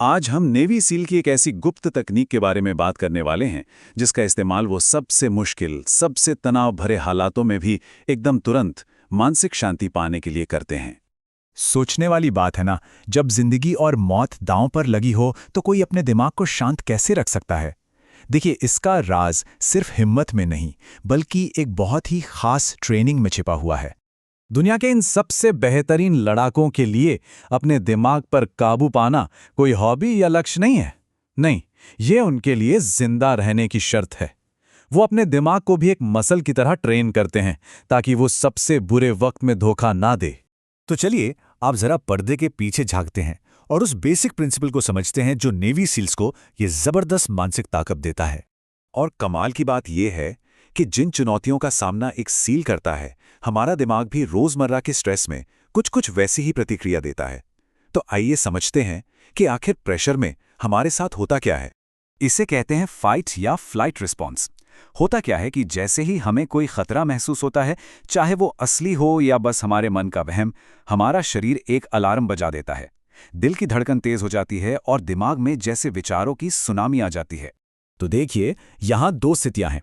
आज हम navy seal की एक ऐसी गुप्त तकनीक के बारे में बात करने वाले हैं जिसका इस्तेमाल वो सबसे मुश्किल, सबसे तनाव भरे हालातों में भी एकदम तुरंत मानसिक शांति पाने के लिए करते हैं। सोचने वाली बात है ना, जब जिंदगी और मौत दांव पर लगी हो तो कोई अपने दिमाग को शांत कैसे रख सकता है। देखिए, इसका राज सिर्फ हिम्मत में नहीं बल्कि एक बहुत ही खास ट्रेनिंग में छिपा हुआ है। दुनिया के इन सबसे बेहतरीन लड़ाकों के लिए अपने दिमाग पर काबू पाना कोई हॉबी या लक्ष्य नहीं है। नहीं, ये उनके लिए जिंदा रहने की शर्त है। वो अपने दिमाग को भी एक मसल की तरह ट्रेन करते हैं ताकि वो सबसे बुरे वक्त में धोखा ना दे। तो चलिए, आप जरा पर्दे के पीछे झांकते हैं और उस बेसिक प्रिंसिपल को समझते हैं जो नेवी सील्स को ये जबरदस्त मानसिक ताकत देता है। और कमाल की बात यह है कि जिन चुनौतियों का सामना एक सील करता है, हमारा दिमाग भी रोजमर्रा के स्ट्रेस में कुछ वैसी ही प्रतिक्रिया देता है। तो आइए समझते हैं कि आखिर प्रेशर में हमारे साथ होता क्या है। इसे कहते हैं फाइट या फ्लाइट रिस्पॉन्स। होता क्या है कि जैसे ही हमें कोई खतरा महसूस होता है, चाहे वो असली हो या बस हमारे मन का वहम, हमारा शरीर एक अलार्म बजा देता है। दिल की धड़कन तेज हो जाती है और दिमाग में जैसे विचारों की सुनामी आ जाती है। तो देखिए, यहाँ दो स्थितियां हैं।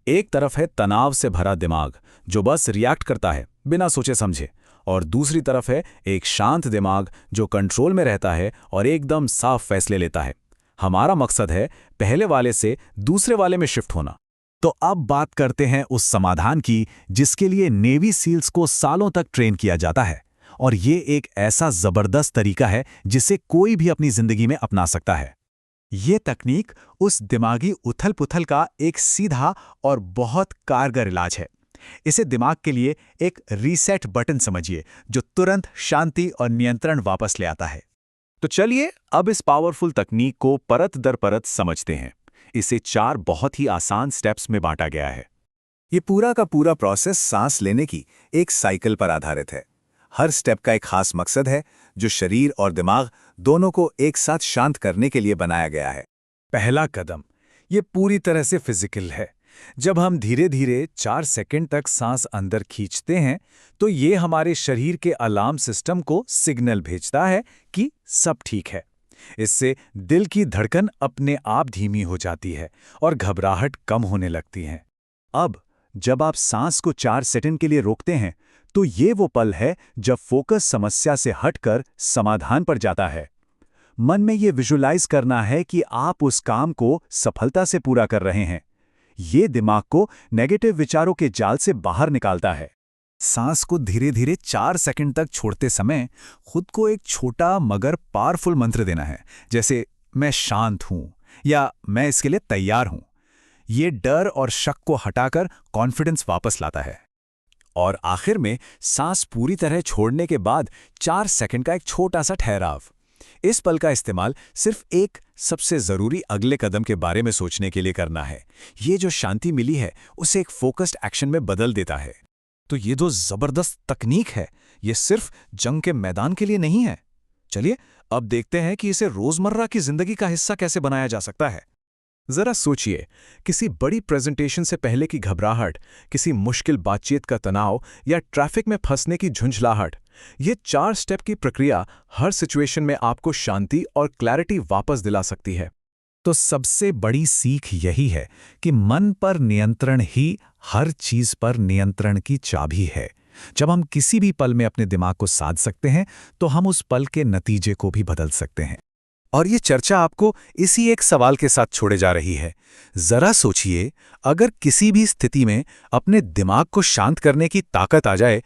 एक तरफ है तनाव से भरा दिमाग जो बस रिएक्ट करता है बिना सोचे समझे, और दूसरी तरफ है एक शांत दिमाग जो कंट्रोल में रहता है और एकदम साफ फैसले लेता है। हमारा मकसद है पहले वाले से दूसरे वाले में शिफ्ट होना। तो अब बात करते हैं उस समाधान की जिसके लिए नेवी सील्स को सालों तक ट्रेन किया जाता है। और ये एक ऐसा जबरदस्त तरीका है जिसे कोई भी अपनी जिंदगी में अपना सकता है। ये तकनीक उस दिमागी उथल-पुथल का एक सीधा और बहुत कारगर इलाज है। इसे दिमाग के लिए एक रीसेट बटन समझिए जो तुरंत शांति और नियंत्रण वापस ले आता है। तो चलिए अब इस पावरफुल तकनीक को परत दर परत समझते हैं। इसे 4 बहुत ही आसान स्टेप्स में बांटा गया है। ये पूरा का पूरा प्रोसेस सांस लेने की एक साइकिल पर आधारित है। हर स्टेप का एक खास मकसद है जो शरीर और दिमाग दोनों को एक साथ शांत करने के लिए बनाया गया है। पहला कदम ये पूरी तरह से फिजिकल है। जब हम धीरे धीरे 4 सेकंड तक सांस अंदर खींचते हैं तो ये हमारे शरीर के अलार्म सिस्टम को सिग्नल भेजता है कि सब ठीक है। इससे दिल की धड़कन अपने आप धीमी हो जाती है और घबराहट कम होने लगती है। अब जब आप सांस को 4 सेकंड के लिए रोकते हैं तो ये वो पल है जब फोकस समस्या से हटकर समाधान पर जाता है। मन में ये विजुलाइज करना है कि आप उस काम को सफलता से पूरा कर रहे हैं। ये दिमाग को नेगेटिव विचारों के जाल से बाहर निकालता है। सांस को धीरे धीरे 4 सेकंड तक छोड़ते समय खुद को एक छोटा मगर पावरफुल मंत्र देना है, जैसे मैं शांत हूं या मैं इसके लिए तैयार हूं। ये डर और शक को हटाकर कॉन्फिडेंस वापस लाता है। और आखिर में सांस पूरी तरह छोड़ने के बाद 4 सेकंड का एक छोटा सा ठहराव। इस पल का इस्तेमाल सिर्फ एक सबसे जरूरी अगले कदम के बारे में सोचने के लिए करना है। ये जो शांति मिली है उसे एक फोकस्ड एक्शन में बदल देता है। तो ये जो जबरदस्त तकनीक है, ये सिर्फ जंग के मैदान के लिए नहीं है। चलिए अब देखते हैं कि इसे रोजमर्रा की जिंदगी का हिस्सा कैसे बनाया जा सकता है। जरा सोचिए, किसी बड़ी प्रेजेंटेशन से पहले की घबराहट, किसी मुश्किल बातचीत का तनाव या ट्रैफिक में फंसने की झुंझलाहट। ये 4 स्टेप की प्रक्रिया हर सिचुएशन में आपको शांति और क्लैरिटी वापस दिला सकती है। तो सबसे बड़ी सीख यही है कि मन पर नियंत्रण ही हर चीज पर नियंत्रण की चाबी है। जब हम किसी भी पल में अपने दिमाग को साध सकते हैं तो हम उस पल के नतीजे को भी बदल सकते हैं। और ये चर्चा आपको इसी एक सवाल के साथ छोड़े जा रही है। जरा सोचिए, अगर किसी भी स्थिति में अपने दिमाग को शांत करने की ताकत आ जाए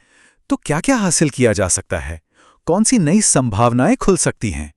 तो क्या क्या हासिल किया जा सकता है? कौन सी नई संभावनाएं खुल सकती हैं?